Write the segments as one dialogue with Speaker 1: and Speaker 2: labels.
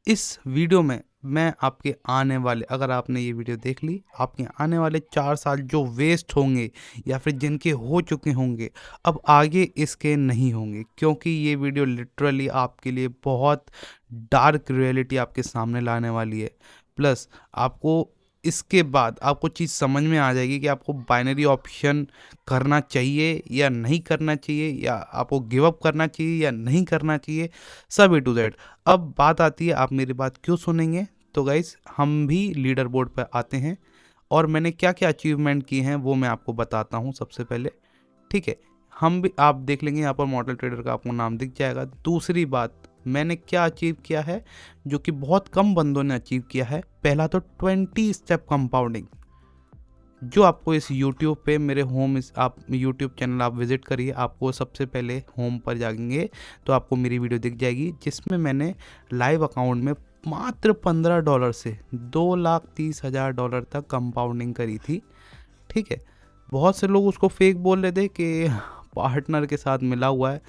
Speaker 1: इस वीडियो में मैं आपके आने वाले, अगर आपने ये वीडियो देख ली, आपके आने वाले 4 साल जो वेस्ट होंगे या फिर जिनके हो चुके होंगे, अब आगे इसके नहीं होंगे, क्योंकि ये वीडियो लिटरली आपके लिए बहुत डार्क रियलिटी आपके सामने लाने वाली है। प्लस आपको इसके बाद आपको चीज़ समझ में आ जाएगी कि आपको बाइनरी ऑप्शन करना चाहिए या नहीं करना चाहिए, या आपको गिव अप करना चाहिए या नहीं करना चाहिए, सब A to Z। अब बात आती है, आप मेरी बात क्यों सुनेंगे। तो गाइस, हम भी लीडर बोर्ड पर आते हैं और मैंने क्या क्या अचीवमेंट किए हैं वो मैं आपको बताता हूँ सबसे पहले। ठीक है, हम भी, आप देख लेंगे यहाँ पर मॉडल ट्रेडर का आपको नाम दिख जाएगा। दूसरी बात, मैंने क्या अचीव किया है जो कि बहुत कम बंदों ने अचीव किया है। पहला तो 20 स्टेप कंपाउंडिंग, जो आपको इस YouTube पे मेरे होम, इस आप YouTube चैनल आप विज़िट करिए, आपको सबसे पहले होम पर जाएंगे तो आपको मेरी वीडियो दिख जाएगी, जिसमें मैंने लाइव अकाउंट में मात्र $15 से $2,30,000 तक कंपाउंडिंग करी थी। ठीक है, बहुत से लोग उसको फेक बोल रहे थे कि पार्टनर के साथ मिला हुआ है,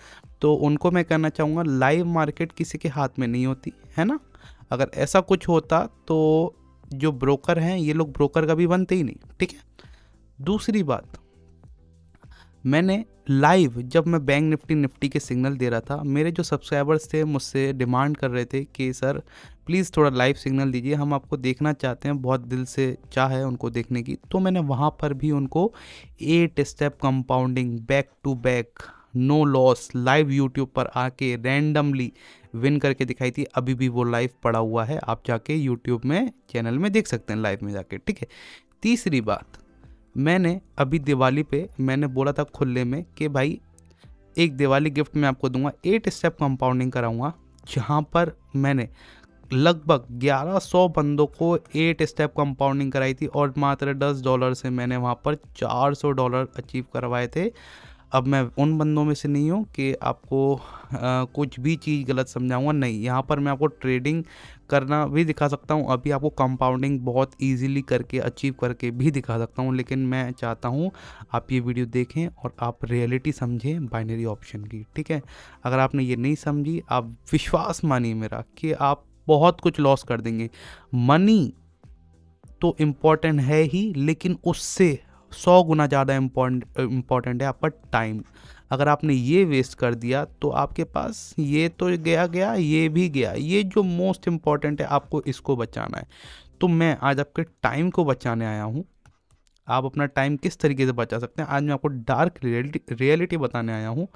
Speaker 1: तो उनको मैं कहना चाहूँगा, लाइव मार्केट किसी के हाथ में नहीं होती है ना। अगर ऐसा कुछ होता तो जो ब्रोकर हैं, ये लोग ब्रोकर कभी बनते ही नहीं। ठीक है, दूसरी बात, मैंने लाइव, जब मैं बैंक निफ्टी के सिग्नल दे रहा था, मेरे जो सब्सक्राइबर्स थे मुझसे डिमांड कर रहे थे कि सर प्लीज़ थोड़ा लाइव सिग्नल दीजिए, हम आपको देखना चाहते हैं, बहुत दिल से चाह है उनको देखने की। तो मैंने वहाँ पर भी उनको 8 step compounding back to back no loss live YouTube पर आके रैंडमली विन करके दिखाई थी। अभी भी वो लाइव पड़ा हुआ है, आप जाके यूट्यूब में चैनल में देख सकते हैं लाइव में जाके। ठीक है, तीसरी बात, मैंने अभी दिवाली पे मैंने बोला था खुले में कि भाई एक दिवाली गिफ्ट मैं आपको दूंगा, 8 स्टेप कंपाउंडिंग कराऊंगा, जहां पर मैंने लगभग 1100 बंदों को 8 स्टेप कंपाउंडिंग कराई थी और मात्र $10 से मैंने वहां पर $400 अचीव करवाए थे। अब मैं उन बंदों में से नहीं हूँ कि आपको कुछ भी चीज़ गलत समझाऊंगा, नहीं, यहाँ पर मैं आपको ट्रेडिंग करना भी दिखा सकता हूँ, अभी आपको कंपाउंडिंग बहुत इजीली करके अचीव करके भी दिखा सकता हूँ, लेकिन मैं चाहता हूँ आप ये वीडियो देखें और आप रियलिटी समझें बाइनरी ऑप्शन की। ठीक है, अगर आपने ये नहीं समझी, आप विश्वास मानिए मेरा कि आप बहुत कुछ लॉस कर देंगे। मनी तो इम्पॉर्टेंट है ही, लेकिन उससे 100 गुना ज़्यादा इम्पॉर्टेंट है आपका टाइम। अगर आपने ये वेस्ट कर दिया तो आपके पास ये तो गया गया, ये भी गया, ये जो मोस्ट इम्पॉर्टेंट है आपको इसको बचाना है। तो मैं आज आपके टाइम को बचाने आया हूँ। आप अपना टाइम किस तरीके से बचा सकते हैं, आज मैं आपको डार्क रियलिटी बताने आया हूँ।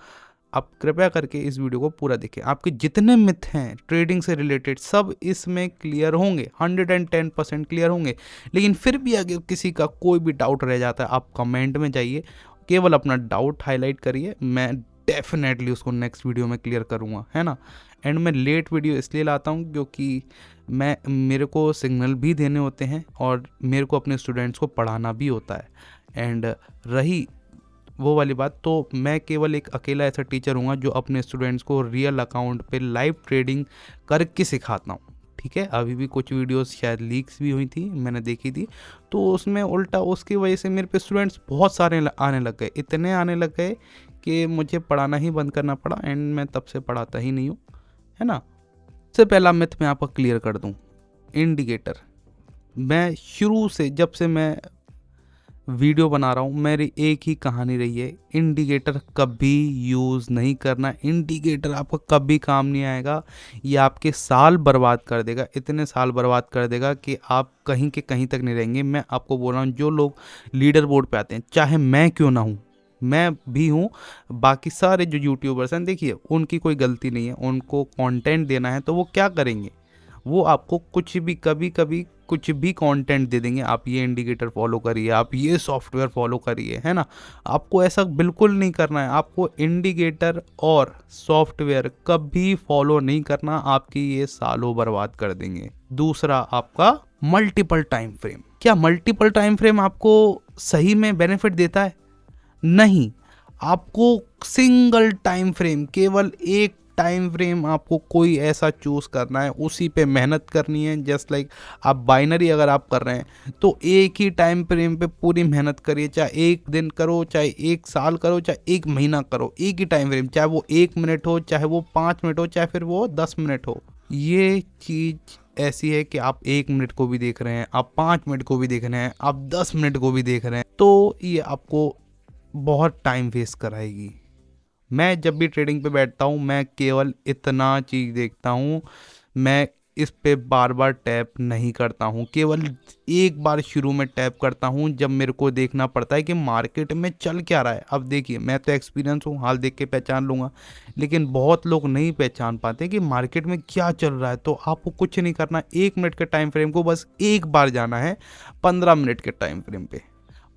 Speaker 1: आप कृपया करके इस वीडियो को पूरा देखें, आपके जितने मिथ हैं ट्रेडिंग से रिलेटेड सब इसमें क्लियर होंगे, 110% क्लियर होंगे। लेकिन फिर भी अगर किसी का कोई भी डाउट रह जाता है, आप कमेंट में जाइए, केवल अपना डाउट हाईलाइट करिए, मैं डेफिनेटली उसको नेक्स्ट वीडियो में क्लियर करूँगा, है ना। एंड मैं लेट वीडियो इसलिए लाता हूँ क्योंकि मेरे को सिग्नल भी देने होते हैं और मेरे को अपने स्टूडेंट्स को पढ़ाना भी होता है। एंड रही वो वाली बात, तो मैं केवल एक अकेला ऐसा टीचर हूँ जो अपने स्टूडेंट्स को रियल अकाउंट पे लाइव ट्रेडिंग करके सिखाता हूँ। ठीक है, अभी भी कुछ वीडियोस शायद लीक्स भी हुई थी, मैंने देखी थी, तो उसमें उल्टा उसकी वजह से मेरे पे स्टूडेंट्स बहुत सारे आने लग गए, इतने आने लग गए कि मुझे पढ़ाना ही बंद करना पड़ा। एंड मैं तब से पढ़ाता ही नहीं हूँ, है ना। सबसे पहला मिथ मैं आपको क्लियर कर दूँ, इंडिकेटर। मैं शुरू से, जब से मैं वीडियो बना रहा हूँ, मेरी एक ही कहानी रही है, इंडिकेटर कभी यूज़ नहीं करना। इंडिकेटर आपका कभी काम नहीं आएगा, ये आपके साल बर्बाद कर देगा, इतने साल बर्बाद कर देगा कि आप कहीं के कहीं तक नहीं रहेंगे। मैं आपको बोल रहा हूँ, जो लोग लीडर बोर्ड पे आते हैं, चाहे मैं क्यों ना हूँ, मैं भी हूँ, बाकी सारे जो यूट्यूबर्स हैं, देखिए उनकी कोई गलती नहीं है, उनको कंटेंट देना है तो वो क्या करेंगे, वो आपको कुछ भी, कभी कभी कुछ भी कंटेंट दे देंगे, आप ये इंडिकेटर फॉलो करिए, आप ये सॉफ्टवेयर फॉलो करिए, है ना। आपको ऐसा बिल्कुल नहीं करना है, आपको इंडिकेटर और सॉफ्टवेयर कभी फॉलो नहीं करना, आपकी ये सालों बर्बाद कर देंगे। दूसरा, आपका मल्टीपल टाइम फ्रेम। क्या मल्टीपल टाइम फ्रेम आपको सही में बेनिफिट देता है? नहीं, आपको सिंगल टाइम फ्रेम, केवल एक टाइम फ्रेम आपको कोई ऐसा चूज करना है, उसी पे मेहनत करनी है। जस्ट लाइक आप बाइनरी अगर आप कर रहे हैं तो एक ही टाइम फ्रेम पे पूरी मेहनत करिए, चाहे एक दिन करो, चाहे एक साल करो, चाहे एक महीना करो, एक ही टाइम फ्रेम, चाहे वो 1 मिनट हो, चाहे वो 5 मिनट हो, चाहे फिर वो 10 मिनट हो, ये चीज़ ऐसी है कि आप 1 मिनट को भी देख रहे हैं, आप 5 मिनट को भी देख रहे हैं, आप 10 मिनट को भी देख रहे हैं, तो ये आपको बहुत टाइम वेस्ट कराएगी। मैं जब भी ट्रेडिंग पे बैठता हूँ मैं केवल इतना चीज़ देखता हूँ, मैं इस पे बार बार टैप नहीं करता हूँ, केवल एक बार शुरू में टैप करता हूँ जब मेरे को देखना पड़ता है कि मार्केट में चल क्या रहा है। अब देखिए मैं तो एक्सपीरियंस हूँ, हाल देख के पहचान लूँगा, लेकिन बहुत लोग नहीं पहचान पाते कि मार्केट में क्या चल रहा है। तो आपको कुछ नहीं करना, 1 मिनट के टाइम फ्रेम को बस एक बार जाना है 15 मिनट के टाइम फ्रेम पे।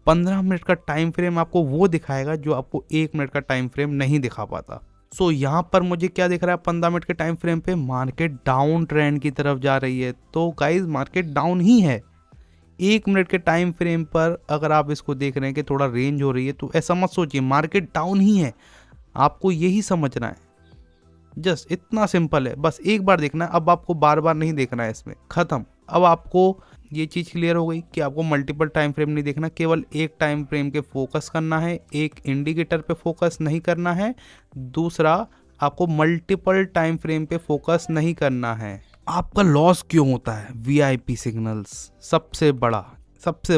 Speaker 1: 15 मिनट का टाइम फ्रेम आपको वो दिखाएगा जो आपको 1 मिनट का टाइम फ्रेम नहीं दिखा पाता। सो यहाँ पर मुझे क्या दिख रहा है 15 मिनट के टाइम फ्रेम पे, मार्केट डाउन ट्रेंड की तरफ जा रही है। तो गाइज मार्केट डाउन ही है। 1 मिनट के टाइम फ्रेम पर अगर आप इसको देख रहे हैं कि थोड़ा रेंज हो रही है, तो ऐसा मत सोचिए, मार्केट डाउन ही है, आपको यही समझना है। जस्ट इतना सिंपल है, बस एक बार देखना है, अब आपको बार बार नहीं देखना है, इसमें खत्म। अब आपको ये चीज़ क्लियर हो गई कि आपको मल्टीपल टाइम फ्रेम नहीं देखना, केवल एक टाइम फ्रेम के फोकस करना है, एक इंडिकेटर पे फोकस नहीं करना है, दूसरा आपको मल्टीपल टाइम फ्रेम पे फोकस नहीं करना है। आपका लॉस क्यों होता है? वीआईपी सिग्नल्स, सबसे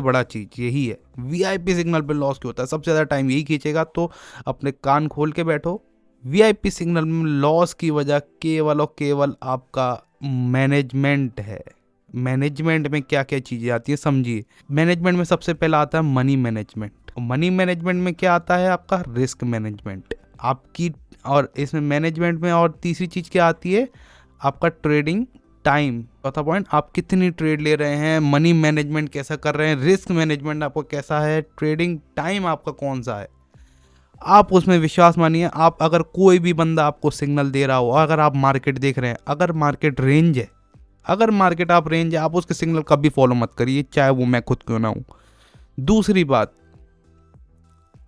Speaker 1: बड़ा चीज़ यही है, वीआईपी सिग्नल पे लॉस क्यों होता है? सबसे ज़्यादा टाइम यही खींचेगा, तो अपने कान खोल के बैठो। वीआईपी सिग्नल में लॉस की वजह केवल और केवल आपका मैनेजमेंट है। मैनेजमेंट में क्या क्या चीज़ें आती हैं समझिए। मैनेजमेंट में सबसे पहला आता है मनी मैनेजमेंट। मनी मैनेजमेंट में क्या आता है? आपका रिस्क मैनेजमेंट आपकी, और इसमें मैनेजमेंट में और तीसरी चीज़ क्या आती है? आपका ट्रेडिंग टाइम। चौथा पॉइंट, आप कितनी ट्रेड ले रहे हैं, मनी मैनेजमेंट कैसा कर रहे हैं, रिस्क मैनेजमेंट आपको कैसा है, ट्रेडिंग टाइम आपका कौन सा है। आप उसमें विश्वास मानिए, आप अगर कोई भी बंदा आपको सिग्नल दे रहा हो, अगर आप मार्केट देख रहे हैं, अगर मार्केट रेंज है, आप उसके सिग्नल कभी फॉलो मत करिए, चाहे वो मैं खुद क्यों ना हूं। दूसरी बात,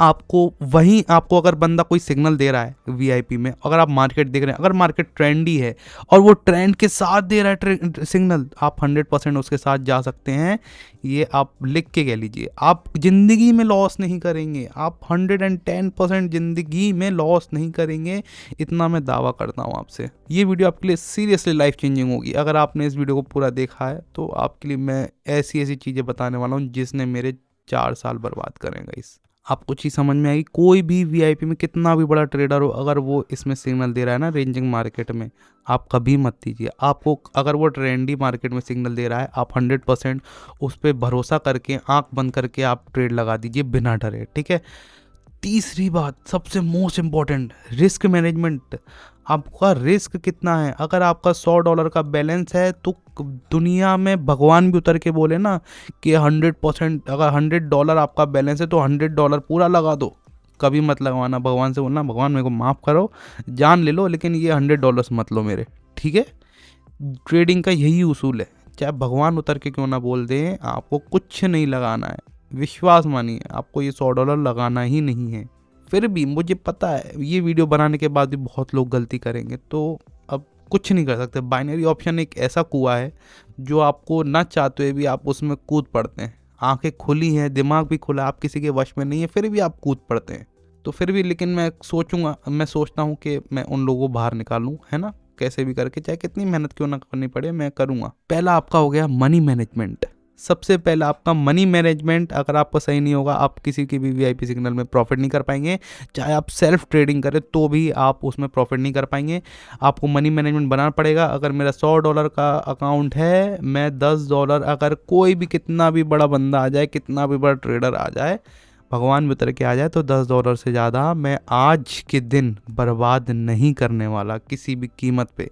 Speaker 1: आपको अगर बंदा कोई सिग्नल दे रहा है वीआईपी में, अगर आप मार्केट देख रहे हैं, अगर मार्केट ट्रेंडी है और वो ट्रेंड के साथ दे रहा है सिग्नल, आप 100% उसके साथ जा सकते हैं। ये आप लिख के कह लीजिए, आप जिंदगी में लॉस नहीं करेंगे, आप 110% जिंदगी में लॉस नहीं करेंगे, इतना मैं दावा करता हूँ आपसे। ये वीडियो आपके लिए सीरियसली लाइफ चेंजिंग होगी। अगर आपने इस वीडियो को पूरा देखा है तो आपके लिए मैं ऐसी ऐसी चीज़ें बताने वाला हूँ जिसने मेरे 4 साल बर्बाद करेंगे। इस आपको चीज़ समझ में आएगी। कोई भी वीआईपी में कितना भी बड़ा ट्रेडर हो, अगर वो इसमें सिग्नल दे रहा है ना रेंजिंग मार्केट में, आप कभी मत दीजिए। आपको अगर वो ट्रेंडी मार्केट में सिग्नल दे रहा है, आप 100% उस पर भरोसा करके आंख बंद करके आप ट्रेड लगा दीजिए बिना डरे, ठीक है। तीसरी बात, सबसे मोस्ट इम्पॉर्टेंट, रिस्क मैनेजमेंट। आपका रिस्क कितना है? अगर आपका $100 का बैलेंस है तो दुनिया में भगवान भी उतर के बोले ना कि 100%, अगर $100 आपका बैलेंस है तो $100 पूरा लगा दो, कभी मत लगवाना। भगवान से बोलना, भगवान मेरे को माफ़ करो, जान ले लो, लेकिन ये $100 मत लो मेरे, ठीक है। ट्रेडिंग का यही उसूल है, चाहे भगवान उतर के क्यों ना बोल दें, आपको कुछ नहीं लगाना है। विश्वास मानिए, आपको ये $100 लगाना ही नहीं है। फिर भी मुझे पता है ये वीडियो बनाने के बाद भी बहुत लोग गलती करेंगे, तो अब कुछ नहीं कर सकते। बाइनरी ऑप्शन एक ऐसा कुआं है जो आपको ना चाहते हुए भी आप उसमें कूद पड़ते हैं। आंखें खुली हैं, दिमाग भी खुला, आप किसी के वश में नहीं है, फिर भी आप कूद पड़ते हैं। तो फिर भी लेकिन मैं सोचता हूँ कि मैं उन लोगों को बाहर निकालूँ, है ना, कैसे भी करके, चाहे कितनी मेहनत क्यों ना करनी पड़े, मैं करूँगा। पहला आपका हो गया मनी मैनेजमेंट। सबसे पहला आपका मनी मैनेजमेंट अगर आपका सही नहीं होगा, आप किसी की भी वीआईपी सिग्नल में प्रॉफिट नहीं कर पाएंगे। चाहे आप सेल्फ ट्रेडिंग करें तो भी आप उसमें प्रॉफिट नहीं कर पाएंगे। आपको मनी मैनेजमेंट बनाना पड़ेगा। अगर मेरा $100 का अकाउंट है, मैं $10, अगर कोई भी कितना भी बड़ा बंदा आ जाए, कितना भी बड़ा ट्रेडर आ जाए, भगवान भी उतर के आ जाए, तो $10 से ज़्यादा मैं आज के दिन बर्बाद नहीं करने वाला किसी भी कीमत पे।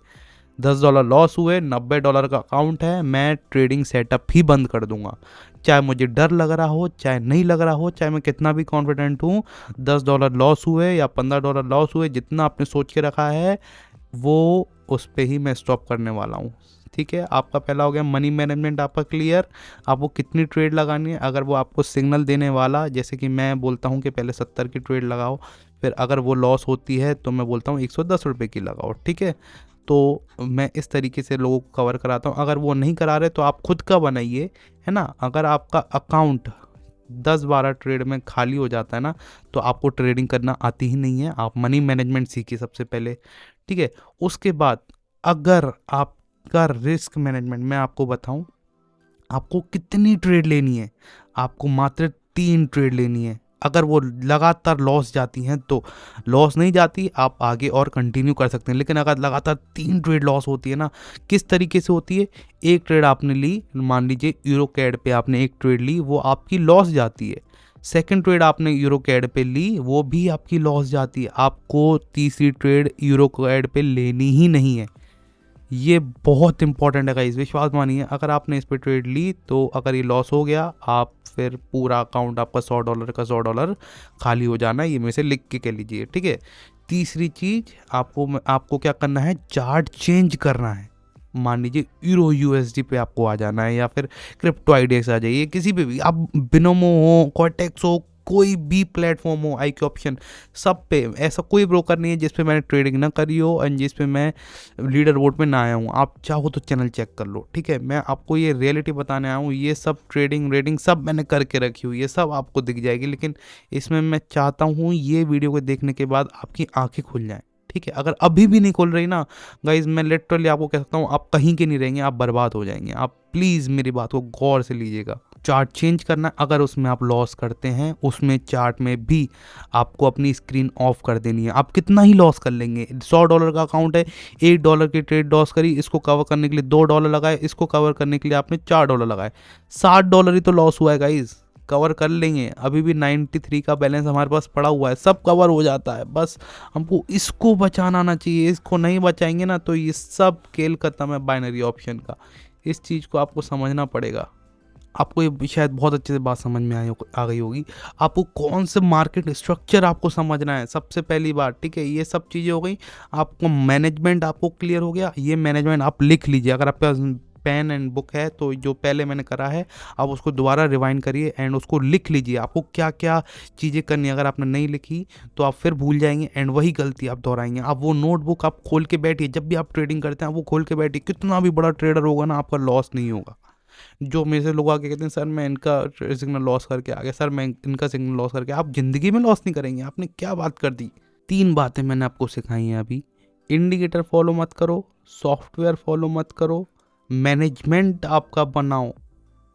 Speaker 1: $10 लॉस हुए, $90 का अकाउंट है, मैं ट्रेडिंग सेटअप ही बंद कर दूंगा। चाहे मुझे डर लग रहा हो, चाहे नहीं लग रहा हो, चाहे मैं कितना भी कॉन्फिडेंट हूँ, $10 लॉस हुए या $15 लॉस हुए, जितना आपने सोच के रखा है वो उस पर ही मैं स्टॉप करने वाला हूँ, ठीक है। आपका पहला हो गया मनी मैनेजमेंट आपका क्लियर। आपको कितनी ट्रेड लगानी है, अगर वो आपको सिग्नल देने वाला, जैसे कि मैं बोलता हूँ कि पहले 70 की ट्रेड लगाओ, फिर अगर वो लॉस होती है तो मैं बोलता हूँ 110 रुपये की लगाओ, ठीक है। तो मैं इस तरीके से लोगों को कवर कराता हूँ। अगर वो नहीं करा रहे तो आप खुद का बनाइए, है ना। अगर आपका अकाउंट 10-12 ट्रेड में खाली हो जाता है ना, तो आपको ट्रेडिंग करना आती ही नहीं है। आप मनी मैनेजमेंट सीखिए सबसे पहले, ठीक है। उसके बाद अगर आप का रिस्क मैनेजमेंट मैं आपको बताऊं, आपको कितनी ट्रेड लेनी है, आपको मात्र 3 ट्रेड लेनी है। अगर वो लगातार लॉस जाती हैं तो लॉस नहीं जाती, आप आगे और कंटिन्यू कर सकते हैं। लेकिन अगर लगातार 3 ट्रेड लॉस होती है ना, किस तरीके से होती है, एक ट्रेड आपने ली, मान लीजिए यूरो कैड पे आपने एक ट्रेड ली, वो आपकी लॉस जाती है। सेकंड ट्रेड आपने यूरो कैड पे ली, वो भी आपकी लॉस जाती है। आपको तीसरी ट्रेड यूरो कैड पे लेनी ही नहीं है। ये बहुत इंपॉर्टेंट है गाइस, विश्वास मानिए। अगर आपने इस पे ट्रेड ली तो अगर ये लॉस हो गया, आप फिर पूरा अकाउंट आपका $100 का $100 खाली हो जाना है। ये मेरे से लिख के कह लीजिए, ठीक है। तीसरी चीज, आपको क्या करना है, चार्ट चेंज करना है। मान लीजिए यूरो यूएसडी पे आपको आ जाना है, या फिर क्रिप्टो आइडियाज आ जाइए, किसी पे भी आप, बिनोमो हो, कॉर्टेक्स हो, कोई भी प्लेटफॉर्म हो, IQ ऑप्शन, सब पे। ऐसा कोई ब्रोकर नहीं है जिस पे मैंने ट्रेडिंग ना करी हो एंड जिस पे मैं लीडर बोर्ड पे ना आया हूँ। आप चाहो तो चैनल चेक कर लो, ठीक है। मैं आपको ये रियलिटी बताने आया हूँ। ये सब ट्रेडिंग रेडिंग सब मैंने करके रखी हुई, ये सब आपको दिख जाएगी। लेकिन इसमें मैं चाहता हूँ ये वीडियो को देखने के बाद आपकी आंखें खुल जाएं, ठीक है। अगर अभी भी नहीं खुल रही ना गाइज, मैं लिटरली आपको कह सकता हूँ आप कहीं के नहीं रहेंगे, आप बर्बाद हो जाएंगे। आप प्लीज़ मेरी बात को गौर से लीजिएगा। चार्ट चेंज करना, अगर उसमें आप लॉस करते हैं, उसमें चार्ट में भी आपको अपनी स्क्रीन ऑफ कर देनी है। आप कितना ही लॉस कर लेंगे, $100 का अकाउंट है, $1 की ट्रेड लॉस करी, इसको कवर करने के लिए $2 लगाए, इसको कवर करने के लिए आपने $4 लगाए, $60 ही तो लॉस हुआ है गाइज। कवर कर लेंगे, अभी भी 93 का बैलेंस हमारे पास पड़ा हुआ है, सब कवर हो जाता है। बस हमको इसको बचाना आना चाहिए, इसको नहीं बचाएंगे ना तो ये सब खेल खत्म है बाइनरी ऑप्शन का। इस चीज़ को आपको समझना पड़ेगा। आपको ये शायद बहुत अच्छे से बात समझ में आ गई होगी। आपको कौन से मार्केट स्ट्रक्चर आपको समझना है, सबसे पहली बात, ठीक है। ये सब चीज़ें हो गई। आपको मैनेजमेंट आपको क्लियर हो गया, ये मैनेजमेंट आप लिख लीजिए। अगर आपके पास पेन एंड बुक है तो जो पहले मैंने करा है आप उसको दोबारा रिवाइंड करिए एंड उसको लिख लीजिए, आपको क्या क्या चीज़ें करनी है। अगर आपने नहीं लिखी तो आप फिर भूल जाएंगे एंड वही गलती आप दोहराएंगे। आप वो नोटबुक आप खोल के बैठिए, जब भी आप ट्रेडिंग करते हैं वो खोल के बैठिए। कितना भी बड़ा ट्रेडर होगा ना, आपका लॉस नहीं होगा। जो मेरे से लोग आके कहते हैं सर मैं इनका सिग्नल लॉस करके आ गया, सर मैं इनका सिग्नल लॉस करके, आप ज़िंदगी में लॉस नहीं करेंगे। आपने क्या बात कर दी। 3 बातें मैंने आपको सिखाई हैं अभी। इंडिकेटर फॉलो मत करो, सॉफ्टवेयर फॉलो मत करो, मैनेजमेंट आपका बनाओ,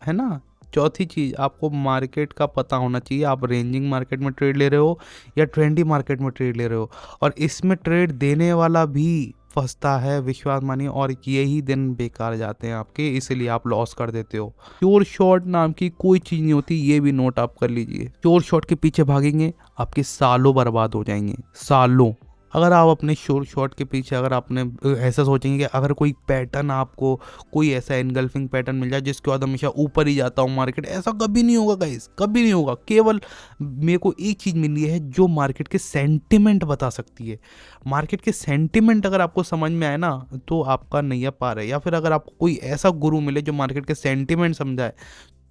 Speaker 1: है ना। चौथी चीज़, आपको मार्केट का पता होना चाहिए। आप रेंजिंग मार्केट में ट्रेड ले रहे हो या ट्रेंडी मार्केट में ट्रेड ले रहे हो, और इसमें ट्रेड देने वाला भी फंसता है, विश्वास मानिए। और यही दिन बेकार जाते हैं आपके, इसलिए आप लॉस कर देते हो। श्योर शॉट नाम की कोई चीज़ नहीं होती, ये भी नोट आप कर लीजिए। श्योर शॉट के पीछे भागेंगे, आपके सालों बर्बाद हो जाएंगे, सालों। अगर आप अपने श्योर शॉट के पीछे, अगर आपने ऐसा सोचेंगे कि अगर कोई पैटर्न आपको, कोई ऐसा एनगल्फिंग पैटर्न मिल जाए जिसके बाद हमेशा ऊपर ही जाता हूँ मार्केट, ऐसा कभी नहीं होगा गाइस, कभी नहीं होगा। केवल मेरे को एक चीज़ मिली है जो मार्केट के सेंटिमेंट बता सकती है। मार्केट के सेंटिमेंट अगर आपको समझ में आए ना तो आपका नैया पार है। या फिर अगर आपको कोई ऐसा गुरु मिले जो मार्केट के सेंटिमेंट समझाए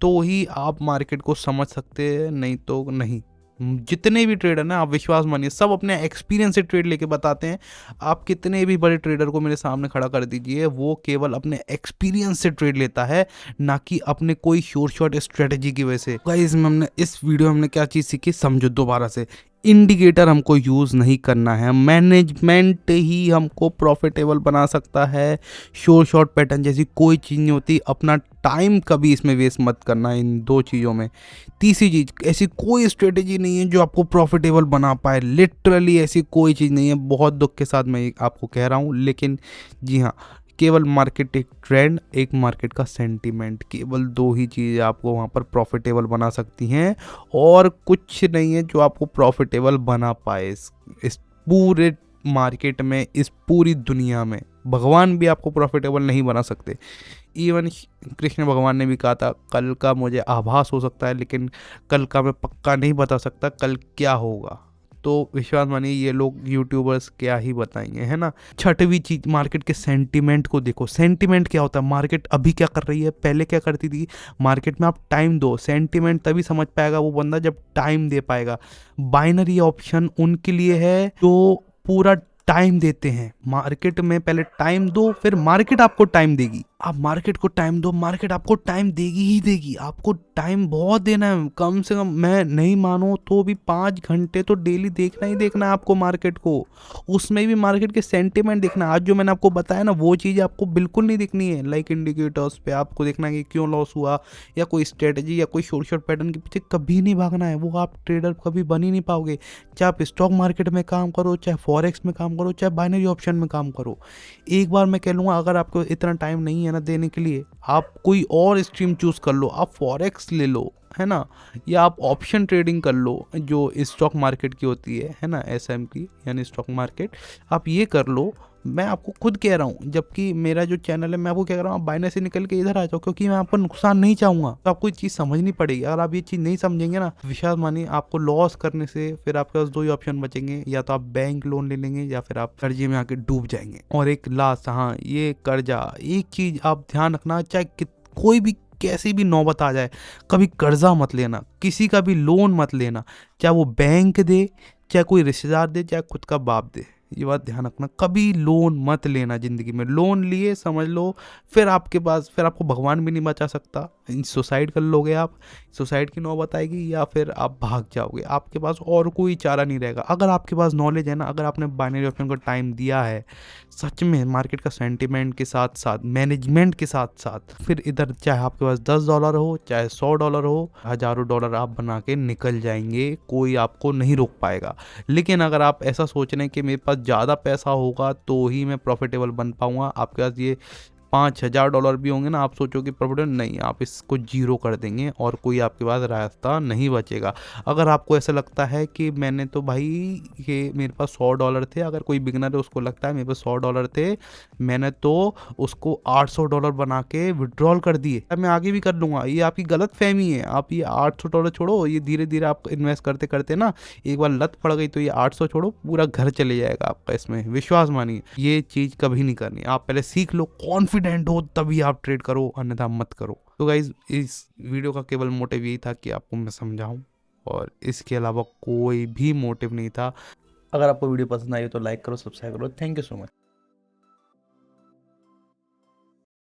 Speaker 1: तो ही आप मार्केट को समझ सकते हैं, नहीं तो नहीं। जितने भी ट्रेडर ना, आप विश्वास मानिए, सब अपने एक्सपीरियंस से ट्रेड लेके बताते हैं। आप कितने भी बड़े ट्रेडर को मेरे सामने खड़ा कर दीजिए, वो केवल अपने एक्सपीरियंस से ट्रेड लेता है, ना कि अपने कोई श्योर शॉट स्ट्रेटजी की वजह से। गाइस हमने इस वीडियो में हमने क्या चीज़ सीखी, समझो दोबारा से। इंडिकेटर हमको यूज़ नहीं करना है, मैनेजमेंट ही हमको प्रॉफिटेबल बना सकता है। श्योर शॉट पैटर्न जैसी कोई चीज़ नहीं होती। अपना टाइम कभी इसमें वेस्ट मत करना इन 2 चीज़ों में। तीसरी चीज़, ऐसी कोई स्ट्रेटेजी नहीं है जो आपको प्रॉफिटेबल बना पाए, लिटरली ऐसी कोई चीज़ नहीं है। बहुत दुख के साथ मैं आपको कह रहा हूँ, लेकिन जी हाँ, केवल मार्केट एक ट्रेंड, एक मार्केट का सेंटीमेंट, केवल 2 ही चीज़ें आपको वहाँ पर प्रॉफिटेबल बना सकती हैं, और कुछ नहीं है जो आपको प्रॉफिटेबल बना पाए इस पूरे मार्केट में, इस पूरी दुनिया में। भगवान भी आपको प्रॉफिटेबल नहीं बना सकते। इवन कृष्ण भगवान ने भी कहा था, कल का मुझे आभास हो सकता है लेकिन कल का मैं पक्का नहीं बता सकता कल क्या होगा। तो विश्वास मानिए ये लोग यूट्यूबर्स क्या ही बताएंगे, है ना। छठवीं चीज, मार्केट के सेंटीमेंट को देखो। सेंटीमेंट क्या होता है, मार्केट अभी क्या कर रही है, पहले क्या करती थी। मार्केट में आप टाइम दो, सेंटीमेंट तभी समझ पाएगा वो बंदा जब टाइम दे पाएगा। बाइनरी ऑप्शन उनके लिए है जो पूरा टाइम देते हैं। मार्केट में पहले टाइम दो, फिर मार्केट आपको टाइम देगी। आप मार्केट को टाइम दो, मार्केट आपको टाइम देगी ही देगी। आपको टाइम बहुत देना है, कम से कम मैं नहीं मानो तो भी 5 घंटे तो डेली देखना ही देखना है आपको मार्केट को। उसमें भी मार्केट के सेंटिमेंट देखना है। आज जो मैंने आपको बताया ना, वो चीज़ आपको बिल्कुल नहीं देखनी है। लाइक इंडिकेटर्स पे आपको देखना है कि क्यों लॉस हुआ, या कोई स्ट्रेटजी या कोई शॉर्ट पैटर्न के पीछे कभी नहीं भागना है। वो आप ट्रेडर कभी बन ही नहीं पाओगे। चाहे आप स्टॉक मार्केट में काम करो, चाहे फॉरेक्स में काम करो, चाहे बाइनरी ऑप्शन में काम करो। एक बार मैं कह लूँगा, अगर आपको इतना टाइम नहीं है ना देने के लिए, आप कोई और स्ट्रीम चूज़ कर लो। आप फॉरेक्स ले लो, है ना, या आप ऑप्शन ट्रेडिंग कर लो जो स्टॉक मार्केट की होती है ना, एसएमपी यानी स्टॉक मार्केट। आप ये कर लो। मैं आपको खुद कह रहा हूँ, जबकि मेरा जो चैनल है, मैं आपको क्या कर रहा हूँ, आप बाइनरी से निकल के इधर आ जाओ, क्योंकि मैं आपको नुकसान नहीं चाहूँगा। तो आपको ये चीज़ समझनी पड़ेगी। अगर आप ये चीज़ नहीं समझेंगे ना, विश्वास मानिए, आपको लॉस करने से फिर आपके पास 2 ही ऑप्शन बचेंगे, या तो आप बैंक लोन ले लेंगे या फिर आप कर्जे में आके डूब जाएंगे। और एक लास्ट, हाँ, ये कर्जा, एक चीज़ आप ध्यान रखना, चाहे कोई भी कैसी भी नौबत आ जाए, कभी कर्जा मत लेना, किसी का भी लोन मत लेना। चाहे वो बैंक दे, चाहे कोई रिश्तेदार दे, चाहे खुद का बाप दे। ये बात ध्यान रखना, कभी लोन मत लेना ज़िंदगी में। लोन लिए समझ लो, फिर आपके पास, फिर आपको भगवान भी नहीं बचा सकता। सुसाइड कर लोगे आप, सुसाइड की नौबत आएगी, या फिर आप भाग जाओगे। आपके पास और कोई चारा नहीं रहेगा। अगर आपके पास नॉलेज है ना, अगर आपने बाइनरी ऑप्शन को टाइम दिया है सच में, मार्केट का सेंटिमेंट के साथ साथ, मैनेजमेंट के साथ साथ, फिर इधर चाहे आपके पास $10 हो, चाहे $100 हो, हज़ारों डॉलर आप बना के निकल जाएंगे। कोई आपको नहीं रोक पाएगा। लेकिन अगर आप ऐसा सोच रहे हैं कि मेरे पास ज़्यादा पैसा होगा तो ही मैं प्रॉफिटेबल बन पाऊंगा, आपके पास ये $5000 भी होंगे ना, आप सोचोगे प्रॉफिटेबल, नहीं, आप इसको जीरो कर देंगे और कोई आपके पास रास्ता नहीं बचेगा। अगर आपको ऐसा लगता है कि मैंने तो भाई, ये मेरे पास $100 थे, अगर कोई बिगनर है उसको लगता है मेरे पास $100 थे, मैंने तो उसको $800 बना के विड्रॉल कर दिए, अब मैं आगे भी कर लूँगा, ये आपकी गलत फहमी है। आप ये $800 छोड़ो, ये धीरे धीरे आप इन्वेस्ट करते करते ना, एक बार लत पड़ गई तो ये 800 छोड़ो, पूरा घर चले जाएगा आपका। इसमें विश्वास मानिए, ये चीज़ कभी नहीं करनी। आप पहले सीख लो, कॉन्फिडेंट हो तभी आप ट्रेड करो, अन्यथा मत करो। तो गाइज, इस वीडियो का केवल मोटिव यही था कि आपको मैं समझाऊं, और इसके अलावा कोई भी मोटिव नहीं था। अगर आपको वीडियो पसंद आई हो तो लाइक करो, सब्सक्राइब करो। Thank you so much.